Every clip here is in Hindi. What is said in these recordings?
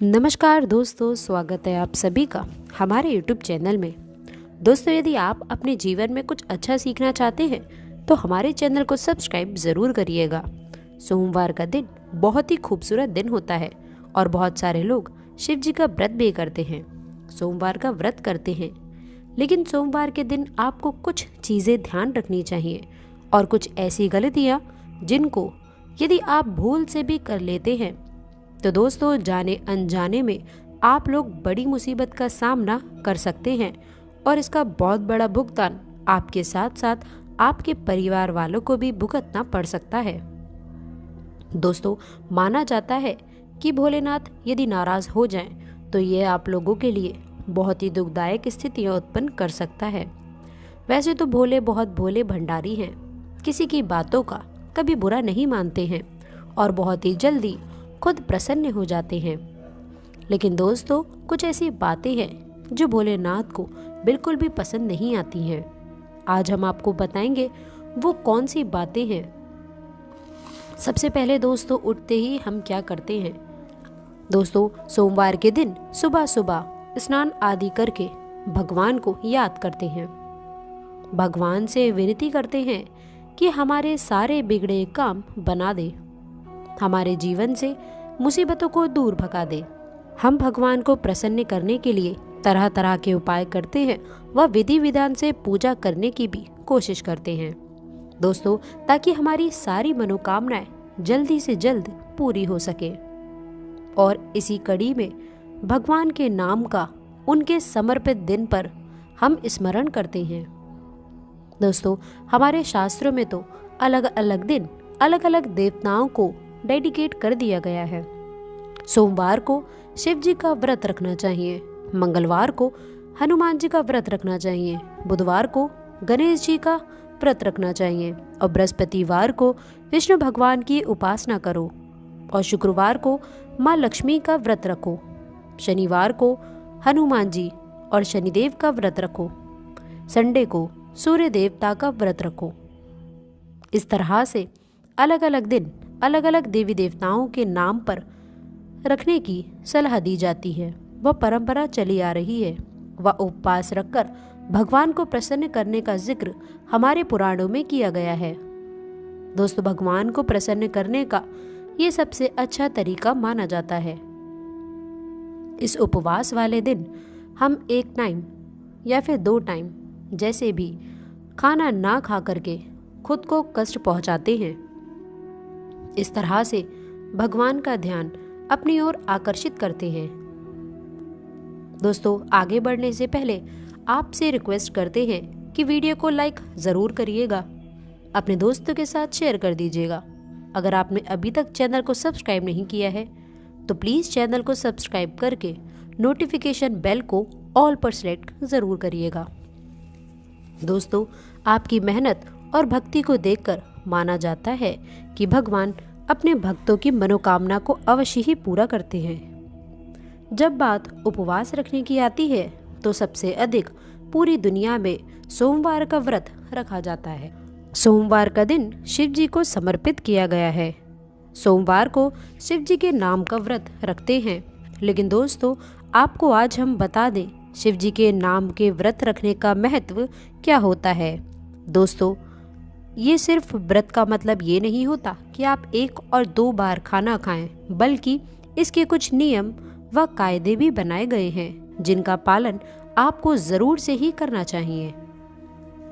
नमस्कार दोस्तों, स्वागत है आप सभी का हमारे YouTube चैनल में। दोस्तों, यदि आप अपने जीवन में कुछ अच्छा सीखना चाहते हैं तो हमारे चैनल को सब्सक्राइब ज़रूर करिएगा। सोमवार का दिन बहुत ही खूबसूरत दिन होता है और बहुत सारे लोग शिव जी का व्रत भी करते हैं, सोमवार का व्रत करते हैं। लेकिन सोमवार के दिन आपको कुछ चीज़ें ध्यान रखनी चाहिए और कुछ ऐसी गलतियाँ जिनको यदि आप भूल से भी कर लेते हैं तो दोस्तों जाने अनजाने में आप लोग बड़ी मुसीबत का सामना कर सकते हैं और इसका बहुत बड़ा भुगतान आपके साथ साथ आपके परिवार वालों को भी भुगतना पड़ सकता है। दोस्तों, माना जाता है कि भोलेनाथ यदि नाराज हो जाएं तो ये आप लोगों के लिए बहुत ही दुखदायक स्थितियां उत्पन्न कर सकता है। वैसे तो भोले बहुत भोले भंडारी हैं, किसी की बातों का कभी बुरा नहीं मानते हैं और बहुत ही जल्दी खुद प्रसन्न हो जाते हैं। लेकिन दोस्तों, कुछ ऐसी बातें हैं जो भोलेनाथ को बिल्कुल भी पसंद नहीं आती हैं। आज हम आपको बताएंगे वो कौन सी बातें हैं। सबसे पहले दोस्तों, उठते ही हम क्या करते हैं। दोस्तों, सोमवार के दिन सुबह सुबह स्नान आदि करके भगवान को याद करते हैं, भगवान से विनती करते हैं कि हमारे सारे बिगड़े काम बना दे, हमारे जीवन से मुसीबतों को दूर भगा दे। हम भगवान को प्रसन्न करने के लिए तरह तरह के उपाय करते हैं व विधि विधान से पूजा करने की भी कोशिश करते हैं दोस्तों, ताकि हमारी सारी मनोकामनाएं जल्दी से जल्द पूरी हो सके। और इसी कड़ी में भगवान के नाम का उनके समर्पित दिन पर हम स्मरण करते हैं। दोस्तों, हमारे शास्त्रों में तो अलग अलग दिन अलग अलग देवताओं को डेडिकेट कर दिया गया है। सोमवार को शिव जी का व्रत रखना चाहिए, मंगलवार को हनुमान जी का व्रत रखना चाहिए, बुधवार को गणेश जी का व्रत रखना चाहिए और बृहस्पतिवार को विष्णु भगवान की उपासना करो और शुक्रवार को माँ लक्ष्मी का व्रत रखो, शनिवार को हनुमान जी और शनिदेव का व्रत रखो, संडे को सूर्य देवता का व्रत रखो। इस तरह से अलग अलग दिन अलग अलग देवी देवताओं के नाम पर रखने की सलाह दी जाती है। वह परंपरा चली आ रही है। वह उपवास रखकर भगवान को प्रसन्न करने का जिक्र हमारे पुराणों में किया गया है। दोस्तों, भगवान को प्रसन्न करने का ये सबसे अच्छा तरीका माना जाता है। इस उपवास वाले दिन हम एक टाइम या फिर 2 टाइम जैसे भी खाना ना खा करके खुद को कष्ट पहुंचाते हैं। इस तरह से भगवान का ध्यान अपनी ओर आकर्षित करते हैं। दोस्तों, आगे बढ़ने से पहले आपसे रिक्वेस्ट करते हैं कि वीडियो को लाइक ज़रूर करिएगा, अपने दोस्तों के साथ शेयर कर दीजिएगा। अगर आपने अभी तक चैनल को सब्सक्राइब नहीं किया है तो प्लीज़ चैनल को सब्सक्राइब करके नोटिफिकेशन बेल को ऑल पर सेलेक्ट ज़रूर करिएगा। दोस्तों, आपकी मेहनत और भक्ति को देखकर माना जाता है कि भगवान अपने भक्तों की मनोकामना को अवश्य ही पूरा करते हैं। जब बात उपवास रखने की आती है तो सबसे अधिक पूरी दुनिया में सोमवार का व्रत रखा जाता है। सोमवार का दिन शिव जी को समर्पित किया गया है। सोमवार को शिव जी के नाम का व्रत रखते हैं। लेकिन दोस्तों, आपको आज हम बता दें शिव जी के नाम के व्रत रखने का महत्व क्या होता है। दोस्तों, ये सिर्फ व्रत का मतलब ये नहीं होता कि आप 1 और 2 बार खाना खाएं, बल्कि इसके कुछ नियम व कायदे भी बनाए गए हैं जिनका पालन आपको ज़रूर से ही करना चाहिए।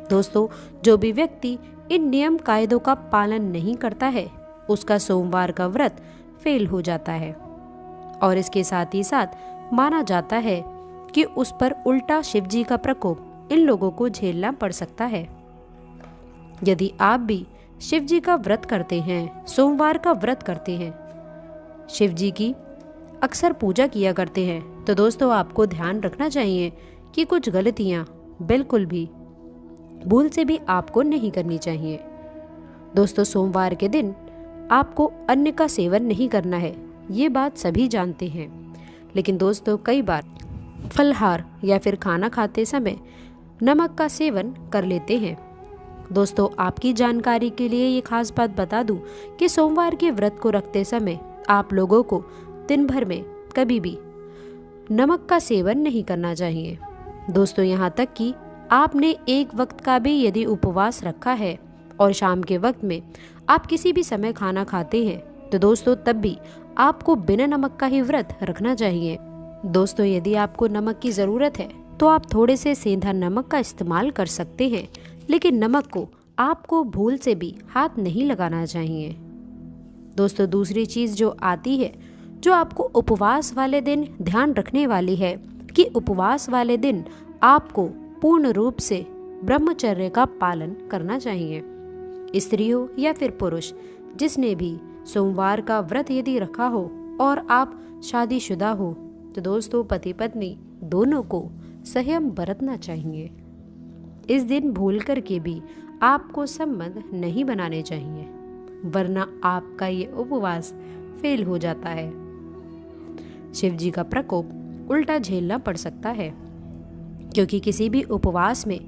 दोस्तों, जो भी व्यक्ति इन नियम कायदों का पालन नहीं करता है उसका सोमवार का व्रत फेल हो जाता है और इसके साथ ही साथ माना जाता है कि उस पर उल्टा शिव जी का प्रकोप इन लोगों को झेलना पड़ सकता है। यदि आप भी शिव जी का व्रत करते हैं, सोमवार का व्रत करते हैं, शिव जी की अक्सर पूजा किया करते हैं, तो दोस्तों आपको ध्यान रखना चाहिए कि कुछ गलतियां बिल्कुल भी भूल से भी आपको नहीं करनी चाहिए। दोस्तों, सोमवार के दिन आपको अन्न का सेवन नहीं करना है, ये बात सभी जानते हैं। लेकिन दोस्तों, कई बार फलहार या फिर खाना खाते समय नमक का सेवन कर लेते हैं। दोस्तों, आपकी जानकारी के लिए ये खास बात बता दूं कि सोमवार के व्रत को रखते समय आप लोगों को दिन भर में कभी भी नमक का सेवन नहीं करना चाहिए। दोस्तों, यहाँ तक कि आपने एक वक्त का भी यदि उपवास रखा है और शाम के वक्त में आप किसी भी समय खाना खाते हैं, तो दोस्तों तब भी आपको बिना नमक का ही व्रत रखना चाहिए। दोस्तों, यदि आपको नमक की ज़रूरत है तो आप थोड़े से सेंधा नमक का इस्तेमाल कर सकते हैं, लेकिन नमक को आपको भूल से भी हाथ नहीं लगाना चाहिए। दोस्तों, दूसरी चीज़ जो आती है, जो आपको उपवास वाले दिन ध्यान रखने वाली है कि उपवास वाले दिन आपको पूर्ण रूप से ब्रह्मचर्य का पालन करना चाहिए। स्त्री हो या फिर पुरुष, जिसने भी सोमवार का व्रत यदि रखा हो और आप शादीशुदा हो, तो दोस्तों पति पत्नी दोनों को संयम बरतना चाहिए। इस दिन भूल कर के भी आपको संबंध नहीं बनाने चाहिए, वरना आपका ये उपवास फेल हो जाता है। शिव जी का प्रकोप उल्टा झेलना पड़ सकता है, क्योंकि किसी भी उपवास में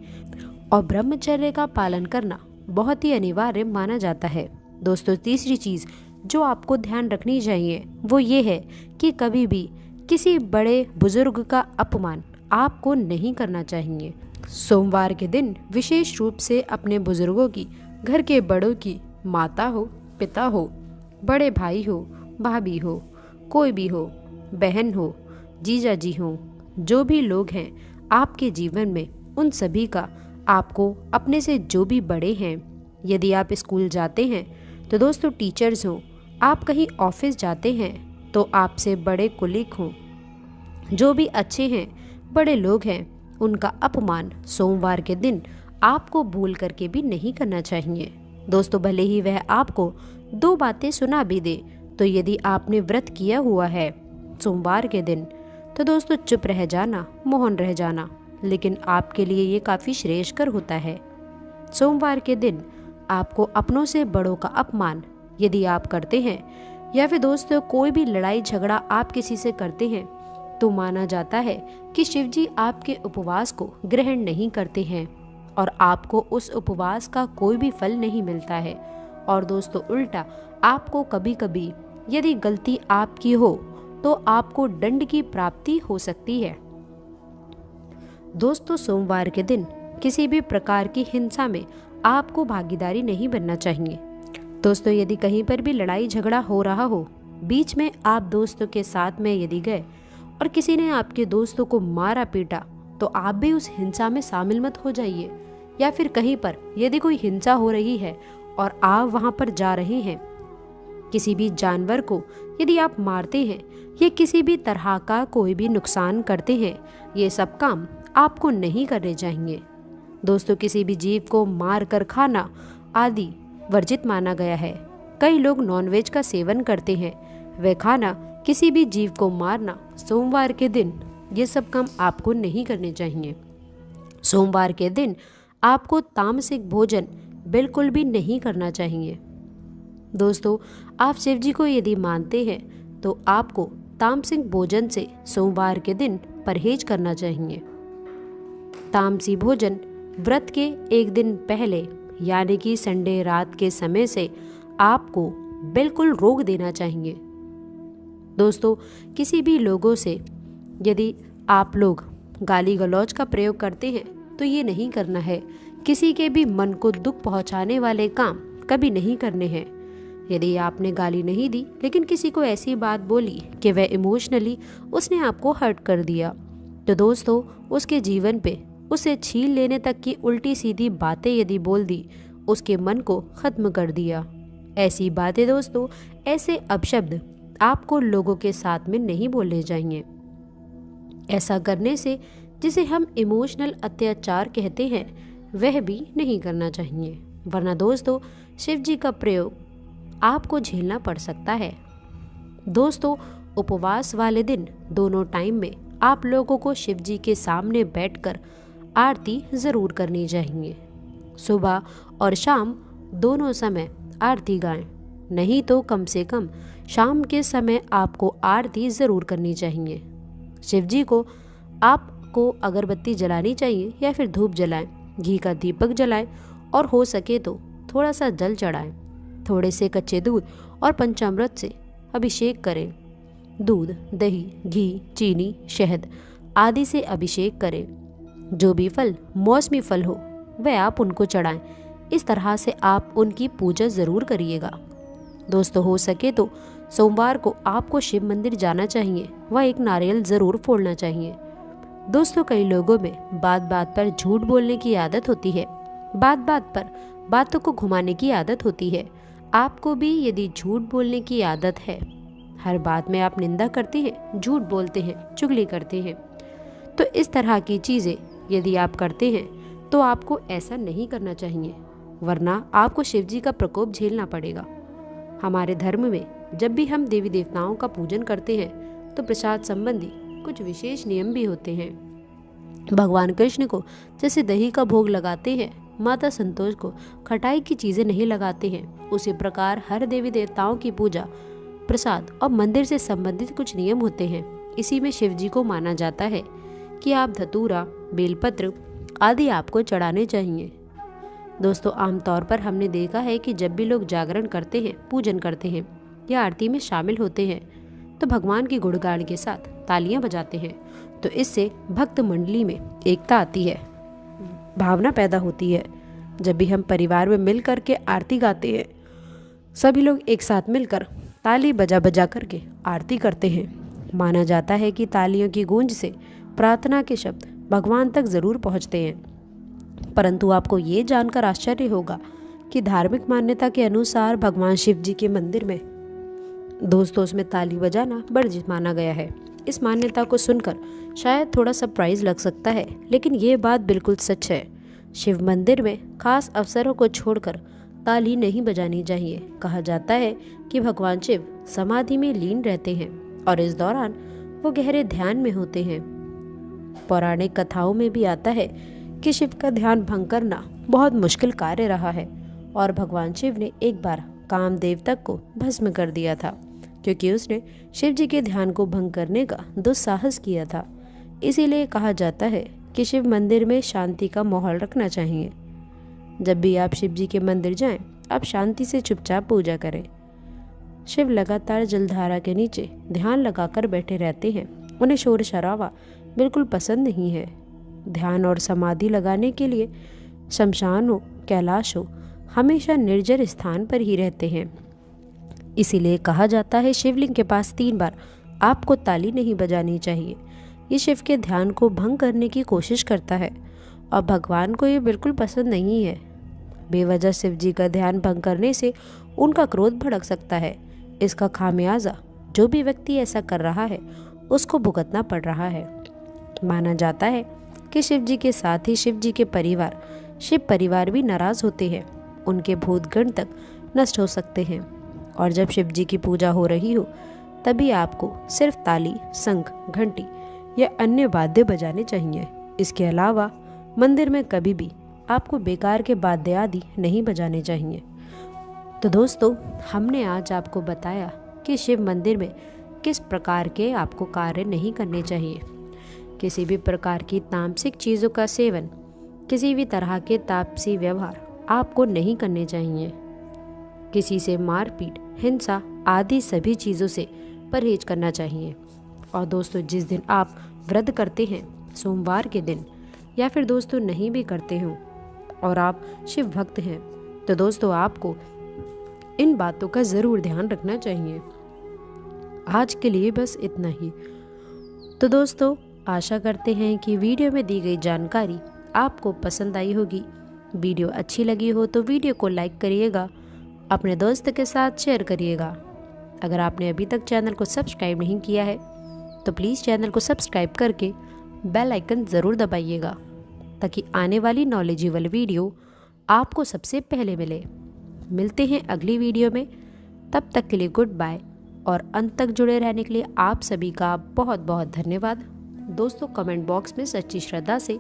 और ब्रह्मचर्य का पालन करना बहुत ही अनिवार्य माना जाता है। दोस्तों, तीसरी चीज़ जो आपको ध्यान रखनी चाहिए वो ये है कि कभी भी किसी बड़े बुजुर्ग का अपमान आपको नहीं करना चाहिए। सोमवार के दिन विशेष रूप से अपने बुजुर्गों की, घर के बड़ों की, माता हो, पिता हो, बड़े भाई हो, भाभी हो, कोई भी हो, बहन हो, जीजा जी हो, जो भी लोग हैं आपके जीवन में, उन सभी का आपको अपने से जो भी बड़े हैं, यदि आप स्कूल जाते हैं तो दोस्तों टीचर्स हों, आप कहीं ऑफिस जाते हैं तो आपसे बड़े कुलीग हों, जो भी अच्छे हैं, बड़े लोग हैं, उनका अपमान सोमवार के दिन आपको भूल करके भी नहीं करना चाहिए। दोस्तों, भले ही वह आपको दो बातें सुना भी दे, तो यदि आपने व्रत किया हुआ है सोमवार के दिन, तो दोस्तों चुप रह जाना, मौन रह जाना, लेकिन आपके लिए ये काफ़ी श्रेयस्कर होता है। सोमवार के दिन आपको अपनों से बड़ों का अपमान यदि आप करते हैं, या फिर दोस्तों कोई भी लड़ाई झगड़ा आप किसी से करते हैं, तो माना जाता है कि शिवजी आपके उपवास को ग्रहण नहीं करते हैं और आपको उस उपवास का कोई भी फल नहीं मिलता है। और दोस्तों उल्टा आपको कभी कभी यदि गलती आपकी हो तो आपको दंड की प्राप्ति हो सकती है। दोस्तों, सोमवार के दिन किसी भी प्रकार की हिंसा में आपको भागीदारी नहीं बनना चाहिए। दोस्तों, यदि कहीं पर भी लड़ाई झगड़ा हो रहा हो, बीच में आप दोस्तों के साथ में यदि गए और किसी ने आपके दोस्तों को मारा पीटा, तो आप भी उस हिंसा में शामिल मत हो जाइए। या फिर कहीं पर यदि कोई हिंसा हो रही है और आप वहां पर जा रहे हैं, किसी भी जानवर को यदि आप मारते हैं या किसी भी तरह का कोई भी नुकसान करते हैं, ये सब काम आपको नहीं करने चाहिए। दोस्तों, किसी भी जीव को मार कर खाना आदि वर्जित माना गया है। कई लोग नॉनवेज का सेवन करते हैं, वह खाना, किसी भी जीव को मारना सोमवार के दिन, ये सब काम आपको नहीं करने चाहिए। सोमवार के दिन आपको तामसिक भोजन बिल्कुल भी नहीं करना चाहिए। दोस्तों, आप शिव जी को यदि मानते हैं तो आपको तामसिक भोजन से सोमवार के दिन परहेज करना चाहिए। तामसी भोजन व्रत के एक दिन पहले यानी कि संडे रात के समय से आपको बिल्कुल रोक देना चाहिए। दोस्तों, किसी भी लोगों से यदि आप लोग गाली गलौज का प्रयोग करते हैं तो ये नहीं करना है। किसी के भी मन को दुख पहुंचाने वाले काम कभी नहीं करने हैं। यदि आपने गाली नहीं दी लेकिन किसी को ऐसी बात बोली कि वह इमोशनली उसने आपको हर्ट कर दिया, तो दोस्तों उसके जीवन पे उसे छीन लेने तक की उल्टी सीधी बातें यदि बोल दी, उसके मन को ख़त्म कर दिया। ऐसी बातें दोस्तों, ऐसे अपशब्द आपको लोगों के साथ में नहीं बोलने चाहिए। ऐसा करने से जिसे हम इमोशनल अत्याचार कहते हैं, वह भी नहीं करना चाहिए, वरना दोस्तों शिव जी का प्रयोग आपको झेलना पड़ सकता है। दोस्तों, उपवास वाले दिन दोनों टाइम में आप लोगों को शिव जी के सामने बैठकर आरती ज़रूर करनी चाहिए। सुबह और शाम दोनों समय आरती गाएं, नहीं तो कम से कम शाम के समय आपको आरती ज़रूर करनी चाहिए। शिव जी को आपको अगरबत्ती जलानी चाहिए या फिर धूप जलाएं, घी का दीपक जलाएं और हो सके तो थोड़ा सा जल चढ़ाएं। थोड़े से कच्चे दूध और पंचामृत से अभिषेक करें। दूध, दही, घी, चीनी, शहद आदि से अभिषेक करें। जो भी फल मौसमी फल हो वह आप उनको चढ़ाएं। इस तरह से आप उनकी पूजा ज़रूर करिएगा। दोस्तों, हो सके तो सोमवार को आपको शिव मंदिर जाना चाहिए व एक नारियल ज़रूर फोड़ना चाहिए। दोस्तों, कई लोगों में बात बात पर झूठ बोलने की आदत होती है। बात बात पर बातों को घुमाने की आदत होती है। आपको भी यदि झूठ बोलने की आदत है, हर बात में आप निंदा करते हैं, झूठ बोलते हैं, चुगली करते हैं, तो इस तरह की चीज़ें यदि आप करते हैं तो आपको ऐसा नहीं करना चाहिए, वरना आपको शिव जी का प्रकोप झेलना पड़ेगा। हमारे धर्म में जब भी हम देवी देवताओं का पूजन करते हैं तो प्रसाद संबंधी कुछ विशेष नियम भी होते हैं। भगवान कृष्ण को जैसे दही का भोग लगाते हैं, माता संतोष को खटाई की चीज़ें नहीं लगाते हैं, उसी प्रकार हर देवी देवताओं की पूजा, प्रसाद और मंदिर से संबंधित कुछ नियम होते हैं। इसी में शिव जी को माना जाता है कि आप धतूरा, बेलपत्र आदि आपको चढ़ाने चाहिए। दोस्तों, आमतौर पर हमने देखा है कि जब भी लोग जागरण करते हैं, पूजन करते हैं या आरती में शामिल होते हैं तो भगवान की गुणगान के साथ तालियां बजाते हैं। तो इससे भक्त मंडली में एकता आती है, भावना पैदा होती है। जब भी हम परिवार में मिल कर के आरती गाते हैं, सभी लोग एक साथ मिलकर ताली बजा बजा करके आरती करते हैं। माना जाता है कि तालियों की गूंज से प्रार्थना के शब्द भगवान तक ज़रूर पहुंचते हैं। परंतु आपको ये जानकर आश्चर्य होगा कि धार्मिक मान्यता के अनुसार भगवान शिव जी के मंदिर में दोस्तों उसमें ताली बजाना वर्जित माना गया है। इस मान्यता को सुनकर शायद थोड़ा सरप्राइज लग सकता है, लेकिन ये बात बिल्कुल सच है। शिव मंदिर में खास अवसरों को छोड़कर ताली नहीं बजानी चाहिए। कहा जाता है कि भगवान शिव समाधि में लीन रहते हैं और इस दौरान वो गहरे ध्यान में होते हैं। पौराणिक कथाओं में भी आता है कि शिव का ध्यान भंग करना बहुत मुश्किल कार्य रहा है और भगवान शिव ने एक बार कामदेव तक को भस्म कर दिया था, क्योंकि उसने शिव जी के ध्यान को भंग करने का दुस्साहस किया था। इसीलिए कहा जाता है कि शिव मंदिर में शांति का माहौल रखना चाहिए। जब भी आप शिव जी के मंदिर जाएं, आप शांति से चुपचाप पूजा करें। शिव लगातार जलधारा के नीचे ध्यान लगाकर बैठे रहते हैं। उन्हें शोर शराबा बिल्कुल पसंद नहीं है। ध्यान और समाधि लगाने के लिए शमशान हो, कैलाश हो, हमेशा निर्जर स्थान पर ही रहते हैं। इसीलिए कहा जाता है शिवलिंग के पास 3 बार आपको ताली नहीं बजानी चाहिए। ये शिव के ध्यान को भंग करने की कोशिश करता है और भगवान को ये बिल्कुल पसंद नहीं है। बेवजह शिव जी का ध्यान भंग करने से उनका क्रोध भड़क सकता है। इसका खामियाजा जो भी व्यक्ति ऐसा कर रहा है उसको भुगतना पड़ रहा है। माना जाता है कि शिव जी के साथ ही शिव जी के परिवार, शिव परिवार भी नाराज होते हैं। उनके भूतगण तक नष्ट हो सकते हैं। और जब शिव जी की पूजा हो रही हो तभी आपको सिर्फ ताली, शंख, घंटी या अन्य वाद्य बजाने चाहिए। इसके अलावा मंदिर में कभी भी आपको बेकार के वाद्य आदि नहीं बजाने चाहिए। तो दोस्तों, हमने आज आपको बताया कि शिव मंदिर में किस प्रकार के आपको कार्य नहीं करने चाहिए। किसी भी प्रकार की तामसिक चीज़ों का सेवन, किसी भी तरह के तापसी व्यवहार आपको नहीं करने चाहिए। किसी से मारपीट, हिंसा आदि सभी चीज़ों से परहेज करना चाहिए। और दोस्तों, जिस दिन आप व्रत करते हैं, सोमवार के दिन, या फिर दोस्तों नहीं भी करते हो और आप शिव भक्त हैं, तो दोस्तों आपको इन बातों का ज़रूर ध्यान रखना चाहिए। आज के लिए बस इतना ही। तो दोस्तों, आशा करते हैं कि वीडियो में दी गई जानकारी आपको पसंद आई होगी। वीडियो अच्छी लगी हो तो वीडियो को लाइक करिएगा, अपने दोस्त के साथ शेयर करिएगा। अगर आपने अभी तक चैनल को सब्सक्राइब नहीं किया है तो प्लीज़ चैनल को सब्सक्राइब करके बेल आइकन ज़रूर दबाइएगा, ताकि आने वाली नॉलेजेबल वीडियो आपको सबसे पहले मिले। मिलते हैं अगली वीडियो में, तब तक के लिए गुड बाय। और अंत तक जुड़े रहने के लिए आप सभी का बहुत बहुत धन्यवाद। दोस्तों, कमेंट बॉक्स में सच्ची श्रद्धा से